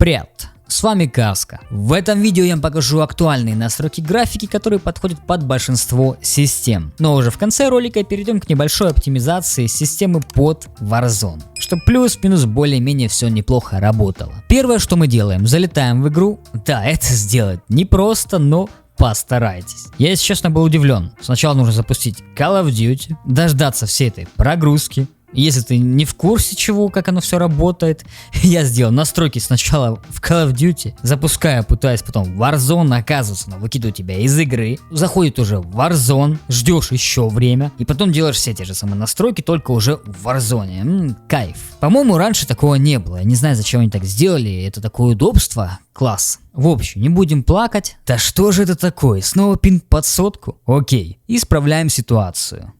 Привет! С вами Каска. В этом видео я вам покажу актуальные настройки графики, которые подходят под большинство систем. Но уже в конце ролика перейдем к небольшой оптимизации системы под Warzone, чтобы плюс-минус более-менее все неплохо работало. Первое, что мы делаем, залетаем в игру. Да, это сделать непросто, но постарайтесь. Я, если честно, был удивлен. Сначала нужно запустить Call of Duty, дождаться всей этой прогрузки. Если ты не в курсе чего, как оно все работает, я сделал настройки сначала в Call of Duty, запускаю, пытаюсь потом в Warzone, оказывается, она выкидывает тебя из игры, заходит уже в Warzone, ждешь еще время, и потом делаешь все те же самые настройки, только уже в Warzone. Кайф. По-моему, раньше такого не было, я не знаю, зачем они так сделали, это такое удобство, класс. В общем, не будем плакать. Да что же это такое, снова пинг под сотку? Окей, исправляем ситуацию.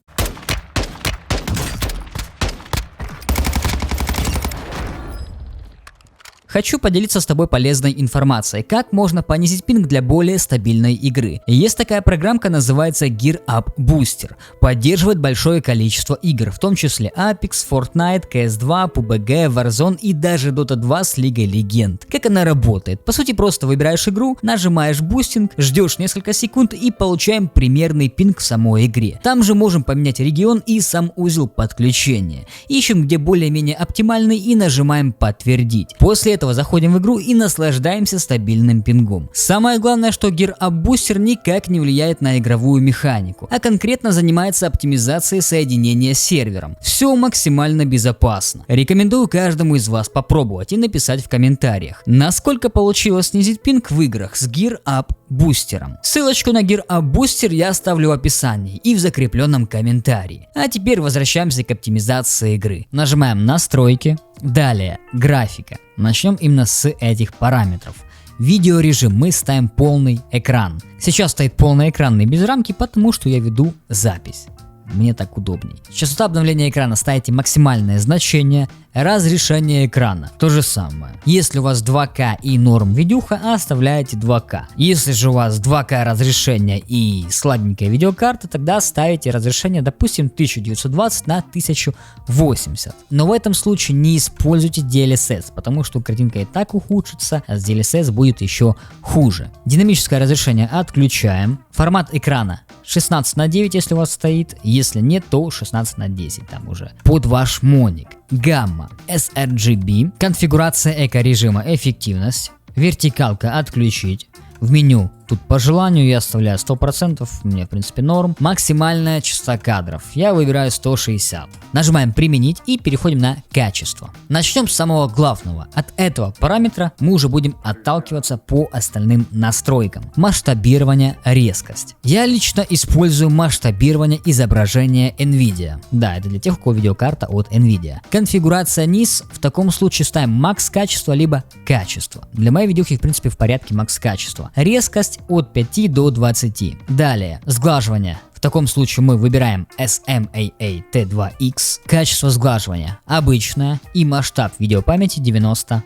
Хочу поделиться с тобой полезной информацией, как можно понизить пинг для более стабильной игры. Есть такая программка, называется Gear Up Booster. Поддерживает большое количество игр, в том числе Apex, Fortnite, CS2, PUBG, Warzone и даже Dota 2 с Лигой Легенд. Как она работает? По сути, просто выбираешь игру, нажимаешь бустинг, ждешь несколько секунд и получаем примерный пинг в самой игре. Там же можем поменять регион и сам узел подключения. Ищем, где более-менее оптимальный и нажимаем подтвердить. После этого заходим в игру и наслаждаемся стабильным пингом. Самое главное, что Gear Up Booster никак не влияет на игровую механику, а конкретно занимается оптимизацией соединения с сервером. Все максимально безопасно. Рекомендую каждому из вас попробовать и написать в комментариях, насколько получилось снизить пинг в играх с Gear Up Booster. Ссылочку на Gear Up Booster я оставлю в описании и в закрепленном комментарии. А теперь возвращаемся к оптимизации игры. Нажимаем настройки. Далее графика. Начнем именно с этих параметров. Видеорежим мы ставим полный экран. Сейчас стоит полноэкранный без рамки, потому что я веду запись. Мне так удобней. Частота обновления экрана ставите максимальное значение. Разрешение экрана то же самое. Если у вас 2К и норм видюха, оставляете 2К. Если же у вас 2К разрешение и слабенькая видеокарта, тогда ставите разрешение, допустим, 1920 на 1080. Но в этом случае не используйте DLSS, потому что картинка и так ухудшится, а с DLSS будет еще хуже. Динамическое разрешение отключаем. Формат экрана 16:9, если у вас стоит. Если нет, то 16:10 там уже. Под ваш моник. Гамма, sRGB, конфигурация эко-режима, эффективность, вертикалка отключить, в меню тут по желанию я оставляю 100%, мне в принципе норм, максимальная частота кадров, я выбираю 160. Нажимаем применить и переходим на качество. Начнем с самого главного, от этого параметра мы уже будем отталкиваться по остальным настройкам. Масштабирование, резкость. Я лично использую масштабирование изображения NVIDIA. Да, это для тех, у кого видеокарта от NVIDIA. Конфигурация низ, в таком случае ставим макс качество либо качество. Для моей видеохи в принципе в порядке макс качество. Резкость от 5 до 20. Далее, сглаживание. В таком случае мы выбираем SMAA T2X. Качество сглаживания обычное и масштаб видеопамяти 90.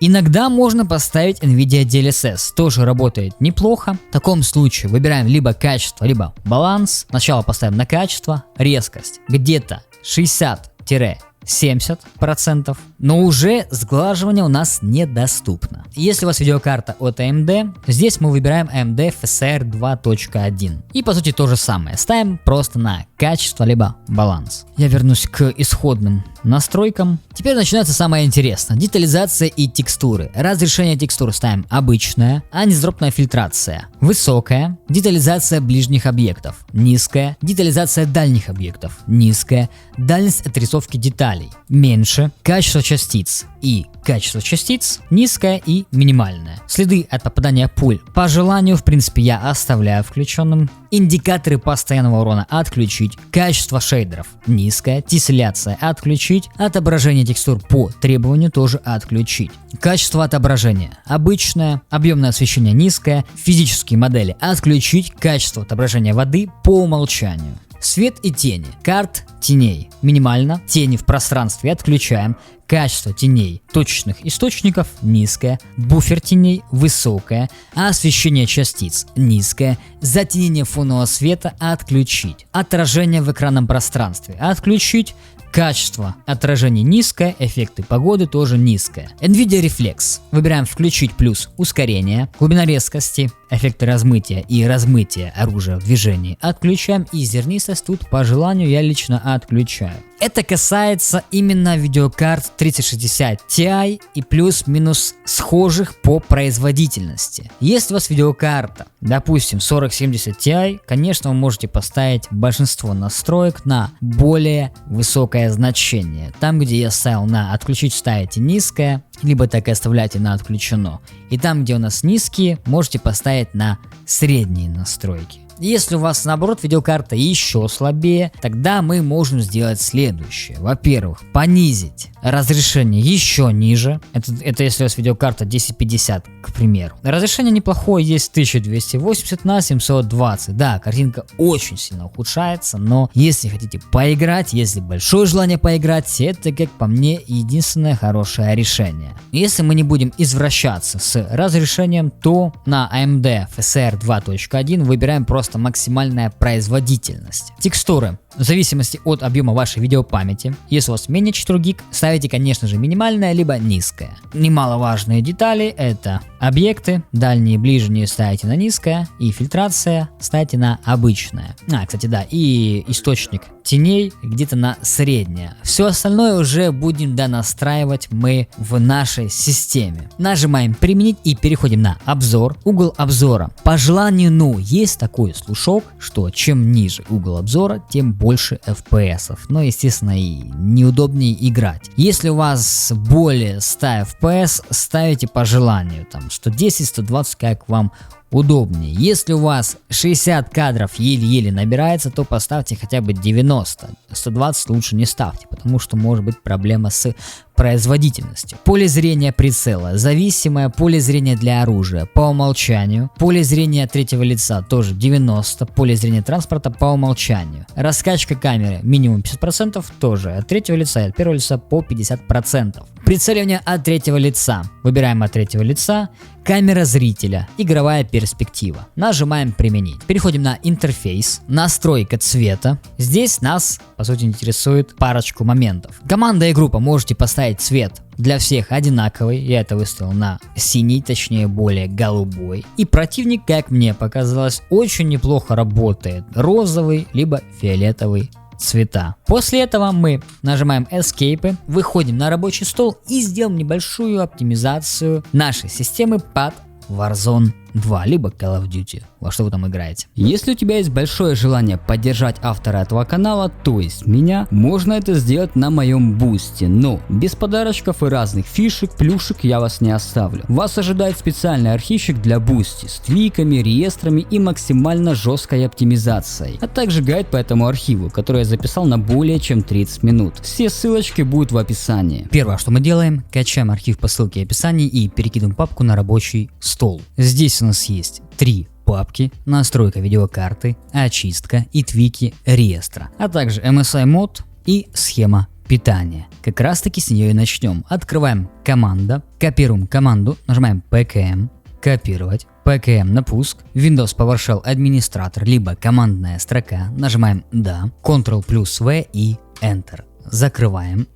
Иногда можно поставить NVIDIA DLSS, тоже работает неплохо. В таком случае выбираем либо качество, либо баланс. Сначала поставим на качество, резкость где-то 60-70%, но уже сглаживание у нас недоступно. Если у вас видеокарта от AMD, здесь мы выбираем AMD FSR 2.1. И по сути то же самое, ставим просто на качество либо баланс. Я вернусь к исходным настройкам. Теперь начинается самое интересное. Детализация и текстуры. Разрешение текстур ставим обычное, анизотропная фильтрация высокая, детализация ближних объектов низкая, детализация дальних объектов низкая, дальность отрисовки деталей меньше, качество частиц и качество частиц низкое и минимальное. Следы от попадания пуль по желанию, в принципе, я оставляю включенным. Индикаторы постоянного урона отключить. Качество шейдеров низкое. Тесселяция отключить. Отображение текстур по требованию тоже отключить. Качество отображения обычное. Объемное освещение низкое. Физические модели отключить. Качество отображения воды по умолчанию. Свет и тени. Карт теней минимально. Тени в пространстве отключаем. Качество теней точечных источников низкое, буфер теней высокое, а освещение частиц низкое, затенение фонового света отключить, отражение в экранном пространстве отключить, качество отражений низкое, эффекты погоды тоже низкое. NVIDIA Reflex. Выбираем включить плюс ускорение, глубина резкости, эффекты размытия и размытия оружия в движении отключаем, и зернистость тут по желанию я лично отключаю. Это касается именно видеокарт 3060 Ti и плюс-минус схожих по производительности. Если у вас видеокарта, допустим, 4070 Ti, конечно, вы можете поставить большинство настроек на более высокое значение. Там, где я ставил на отключить, ставите низкое, либо так и оставляйте на отключено. И там, где у нас низкие, можете поставить на средние настройки. Если у вас наоборот видеокарта еще слабее, тогда мы можем сделать следующее. Во-первых, понизить разрешение еще ниже. Это если у вас видеокарта 1050, к примеру. Разрешение неплохое, есть 1280 на 720. Да, картинка очень сильно ухудшается, но если хотите поиграть, если большое желание поиграть, это, как по мне, единственное хорошее решение. Если мы не будем извращаться с разрешением, то на AMD FSR 2.1 выбираем просто максимальная производительность. Текстуры. В зависимости от объема вашей видеопамяти, если у вас менее 4 гиг, ставите, конечно же, минимальное либо низкое. Немаловажные детали — это объекты, дальние и ближние ставите на низкое, и фильтрация ставите на обычное. Кстати, да, и источник теней где-то на среднее. Все остальное уже будем донастраивать мы в нашей системе. Нажимаем применить и переходим на обзор. Угол обзора. По желанию, есть такой слушок, что чем ниже угол обзора, тем больше FPS. Но, естественно, и неудобнее играть. Если у вас более 100 FPS, ставите по желанию. Там 110, 120, как вам удобнее. Если у вас 60 кадров еле-еле набирается, то поставьте хотя бы 90. 120 лучше не ставьте, потому что может быть проблема с производительностью. Поле зрения прицела. Зависимое поле зрения для оружия по умолчанию. Поле зрения третьего лица тоже 90. Поле зрения транспорта по умолчанию. Раскачка камеры минимум 50%, тоже от третьего лица и от первого лица по 50%. Прицеливание от третьего лица. Выбираем от третьего лица. Камера зрителя. Игровая перспектива. Нажимаем применить. Переходим на интерфейс. Настройка цвета. Здесь нас, по сути, интересует парочку моментов. Команда и группа. Можете поставить цвет для всех одинаковый. Я это выставил на синий, точнее более голубой. И противник, как мне показалось, очень неплохо работает. Розовый либо фиолетовый цвета. После этого мы нажимаем Escape, выходим на рабочий стол и сделаем небольшую оптимизацию нашей системы под Warzone 2, либо Call of Duty, во что вы там играете. Если у тебя есть большое желание поддержать автора этого канала, то есть меня, можно это сделать на моем бусте, но без подарочков и разных фишек, плюшек я вас не оставлю. Вас ожидает специальный архивчик для бусти с твиками, реестрами и максимально жесткой оптимизацией, а также гайд по этому архиву, который я записал на более чем 30 минут. Все ссылочки будут в описании. Первое, что мы делаем, качаем архив по ссылке в описании и перекидываем папку на рабочий стол. Здесь у нас есть 3 папки: настройка видеокарты, очистка и твики реестра, а также MSI мод и схема питания. Как раз таки с нее и начнем. Открываем команда, копируем команду, нажимаем PKM, копировать, PKM на пуск, Windows PowerShell администратор, либо командная строка, нажимаем да, Ctrl плюс V и Enter. Закрываем,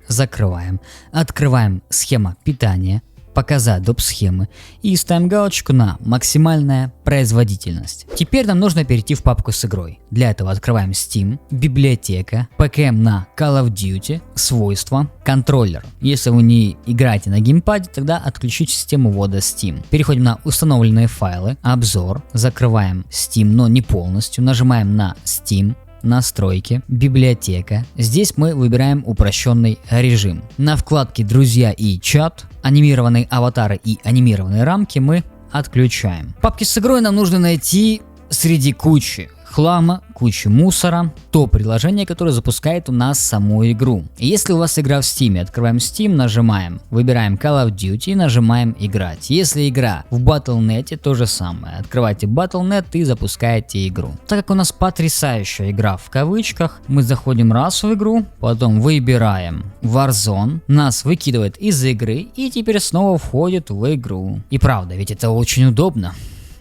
открываем схема питания, показать доп. Схемы и ставим галочку на максимальная производительность. Теперь нам нужно перейти в папку с игрой. Для этого открываем Steam, библиотека, PKM на Call of Duty, свойства, контроллер. Если вы не играете на геймпаде, тогда отключите систему ввода Steam. Переходим на установленные файлы, обзор, закрываем Steam, но не полностью, нажимаем на Steam, настройки, библиотека. Здесь мы выбираем упрощенный режим. На вкладке друзья и чат анимированные аватары и анимированные рамки мы отключаем. Папки с игрой нам нужно найти среди кучи хлама, кучи мусора, то приложение, которое запускает у нас саму игру. И если у вас игра в Steam, открываем Steam, нажимаем, выбираем Call of Duty и нажимаем играть. Если игра в Battle.net, то же самое. Открывайте Battle.net и запускаете игру. Так как у нас потрясающая игра в кавычках, мы заходим раз в игру, потом выбираем Warzone, нас выкидывает из игры и теперь снова входит в игру. И правда, ведь это очень удобно,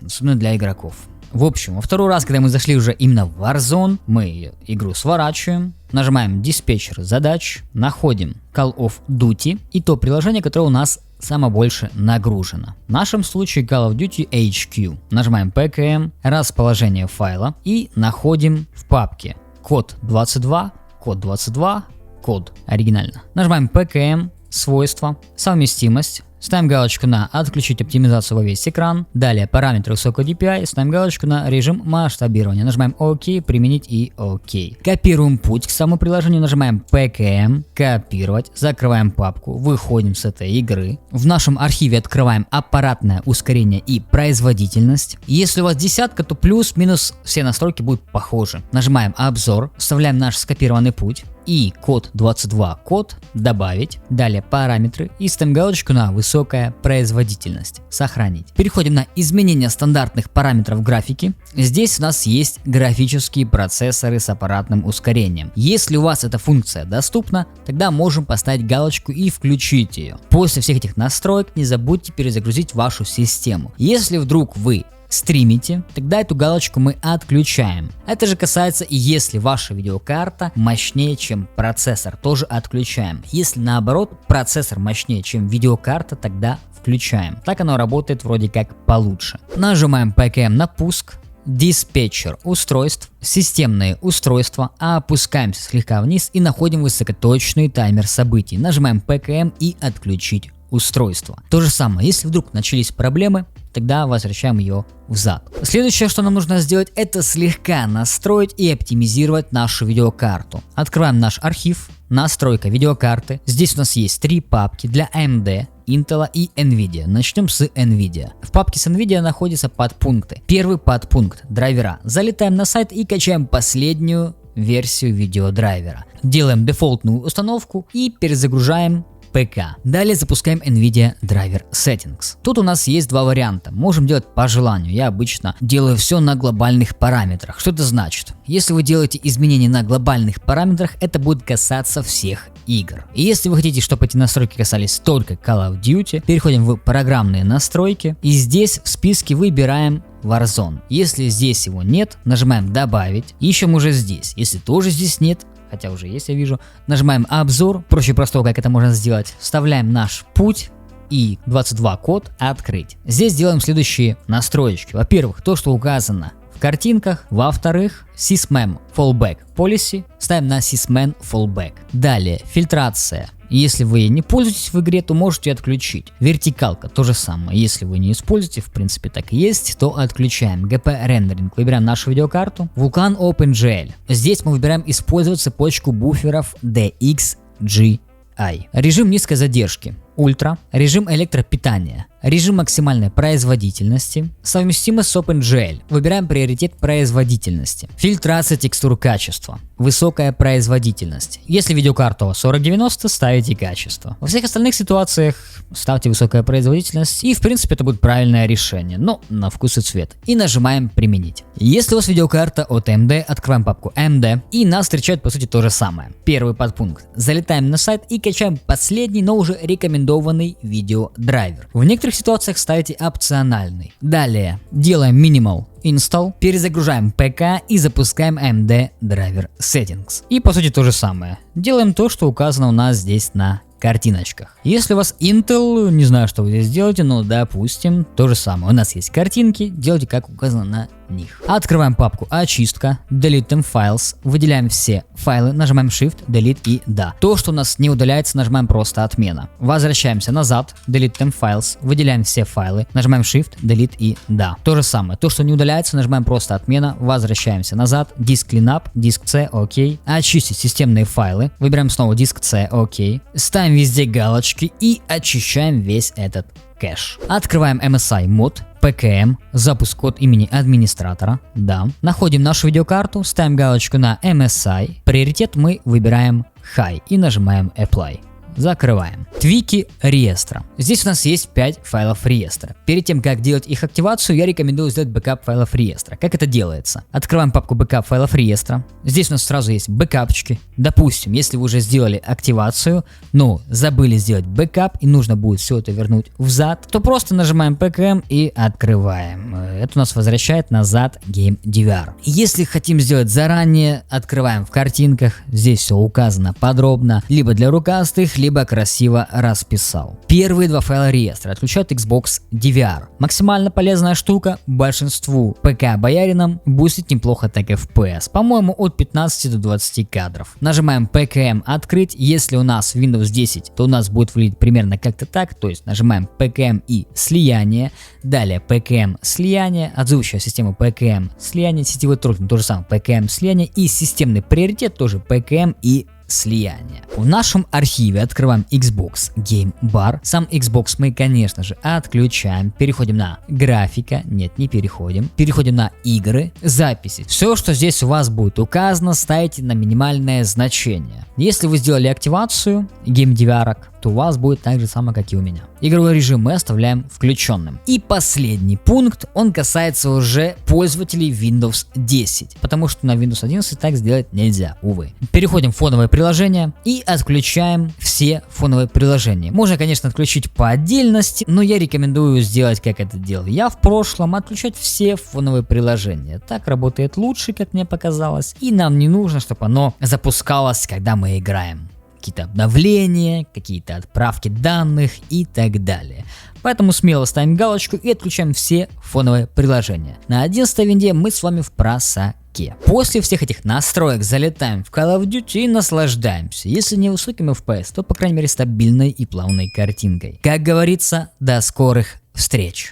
особенно для игроков. В общем, во второй раз, когда мы зашли уже именно в Warzone, мы игру сворачиваем, нажимаем диспетчер задач, находим Call of Duty и то приложение, которое у нас самое больше нагружено. В нашем случае Call of Duty HQ. Нажимаем PKM, расположение файла и находим в папке код 22, код оригинально. Нажимаем PKM, свойства, совместимость. Ставим галочку на «Отключить оптимизацию во весь экран». Далее параметры высокого DPI. Ставим галочку на «Режим масштабирования». Нажимаем «Ок», «Применить» и «Ок». Копируем путь к самому приложению. Нажимаем «ПКМ», «Копировать». Закрываем папку. Выходим с этой игры. В нашем архиве открываем аппаратное ускорение и производительность. Если у вас десятка, то плюс-минус все настройки будут похожи. Нажимаем «Обзор». Вставляем наш скопированный путь. И код 22, код добавить, далее параметры и ставим галочку на высокая производительность, сохранить. Переходим на изменение стандартных параметров графики. Здесь у нас есть графические процессоры с аппаратным ускорением. Если у вас эта функция доступна, тогда можем поставить галочку и включить ее. После всех этих настроек не забудьте перезагрузить вашу систему. Если вдруг вы стримите, тогда эту галочку мы отключаем. Это же касается и если ваша видеокарта мощнее, чем процессор, тоже отключаем. Если наоборот процессор мощнее, чем видеокарта, тогда включаем. Так оно работает вроде как получше. Нажимаем PKM на пуск. Диспетчер устройств, системные устройства, опускаемся слегка вниз и находим высокоточный таймер событий. Нажимаем PKM и отключить устройство. То же самое, если вдруг начались проблемы, тогда возвращаем ее взад. Следующее, что нам нужно сделать, это слегка настроить и оптимизировать нашу видеокарту. Открываем наш архив, настройка видеокарты. Здесь у нас есть три папки для AMD, Intel и Nvidia. Начнем с Nvidia. В папке с Nvidia находятся подпункты. Первый подпункт – драйвера. Залетаем на сайт и качаем последнюю версию видеодрайвера. Делаем дефолтную установку и перезагружаем ПК. Далее запускаем NVIDIA Driver Settings. Тут у нас есть два варианта. Можем делать по желанию. Я обычно делаю все на глобальных параметрах. Что это значит? Если вы делаете изменения на глобальных параметрах, это будет касаться всех игр. И если вы хотите, чтобы эти настройки касались только Call of Duty, переходим в программные настройки и здесь в списке выбираем Warzone. Если здесь его нет, нажимаем добавить. Ищем уже здесь. Если тоже здесь нет, хотя уже есть, я вижу, нажимаем обзор, проще простого, как это можно сделать, вставляем наш путь и 22 код открыть. Здесь делаем следующие настроечки. Во-первых, то, что указано в картинках. Во-вторых, Sysmem Fallback Policy ставим на Sysmem Fallback. Далее, фильтрация. Если вы не пользуетесь в игре, то можете отключить. Вертикалка то же самое. Если вы не используете, в принципе так и есть, то отключаем. GP рендеринг. Выбираем нашу видеокарту. Vulkan OpenGL. Здесь мы выбираем использовать цепочку буферов DXGI. Режим низкой задержки. Ультра. Режим электропитания. Режим максимальной производительности. Совместимость с OpenGL. Выбираем приоритет производительности. Фильтрация текстур качества. Высокая производительность. Если видеокарта у вас 4090, ставите качество. Во всех остальных ситуациях ставьте высокая производительность. И в принципе это будет правильное решение. Но на вкус и цвет. И нажимаем применить. Если у вас видеокарта от AMD, открываем папку AMD. И нас встречает по сути то же самое. Первый подпункт. Залетаем на сайт и качаем последний, но уже рекомендованный видеодрайвер. В некоторых ситуациях ставите опциональный. Далее делаем Minimal Install, перезагружаем ПК и запускаем AMD Driver Settings. И по сути то же самое. Делаем то, что указано у нас здесь на картиночках. Если у вас Intel, не знаю, что вы здесь делаете, но допустим, то же самое. У нас есть картинки, делайте как указано на них. Открываем папку очистка, Delete them files, выделяем все файлы, нажимаем Shift, Delete и да. То, что у нас не удаляется, нажимаем просто отмена. Возвращаемся назад, Delete them files, выделяем все файлы, нажимаем Shift, Delete и да. То же самое. То, что не удаляется, нажимаем просто отмена, возвращаемся назад, диск cleanup, диск C, ОК, очистить системные файлы, выбираем снова диск C, ОК, ставим везде галочки и очищаем весь этот кэш. Открываем MSI мод, PKM, запуск от имени администратора, да. Находим нашу видеокарту, ставим галочку на MSI, приоритет мы выбираем High и нажимаем Apply. Закрываем. Твики реестра. Здесь у нас есть 5 файлов реестра. Перед тем, как делать их активацию, я рекомендую сделать бэкап файлов реестра. Как это делается? Открываем папку бэкап файлов реестра. Здесь у нас сразу есть бэкапчики. Допустим, если вы уже сделали активацию, но забыли сделать бэкап и нужно будет все это вернуть взад, то просто нажимаем PKM и открываем. Это у нас возвращает назад GameDVR. Если хотим сделать заранее, открываем в картинках. Здесь все указано подробно. Либо для рукастых, либо красиво расписал. Первые два файла реестра отключают Xbox DVR. Максимально полезная штука, большинству ПК-бояринам бустит неплохо так FPS. По-моему, от 15 до 20 кадров. Нажимаем PKM открыть. Если у нас Windows 10, то у нас будет выглядеть примерно как-то так. То есть нажимаем PKM и слияние. Далее PKM слияние. Отзывающая система PKM слияние. Сетевой трекинг то же самое PKM слияние. И системный приоритет тоже PKM и слияние. В нашем архиве открываем Xbox Game Bar. Сам Xbox мы, конечно же, отключаем. Переходим на графика. Нет, не переходим. Переходим на игры, записи. Все, что здесь у вас будет указано, ставите на минимальное значение. Если вы сделали активацию GameDVR, то у вас будет так же самое, как и у меня. Игровой режим мы оставляем включенным. И последний пункт, он касается уже пользователей Windows 10, потому что на Windows 11 так сделать нельзя, увы. Переходим в фоновое приложение и отключаем все фоновые приложения. Можно, конечно, отключить по отдельности, но я рекомендую сделать, как это делал я в прошлом, отключать все фоновые приложения. Так работает лучше, как мне показалось, и нам не нужно, чтобы оно запускалось, когда мы играем. Какие-то обновления, какие-то отправки данных и так далее. Поэтому смело ставим галочку и отключаем все фоновые приложения. На 11 винде мы с вами в просаке. После всех этих настроек залетаем в Call of Duty и наслаждаемся. Если не высоким FPS, то по крайней мере стабильной и плавной картинкой. Как говорится, до скорых встреч!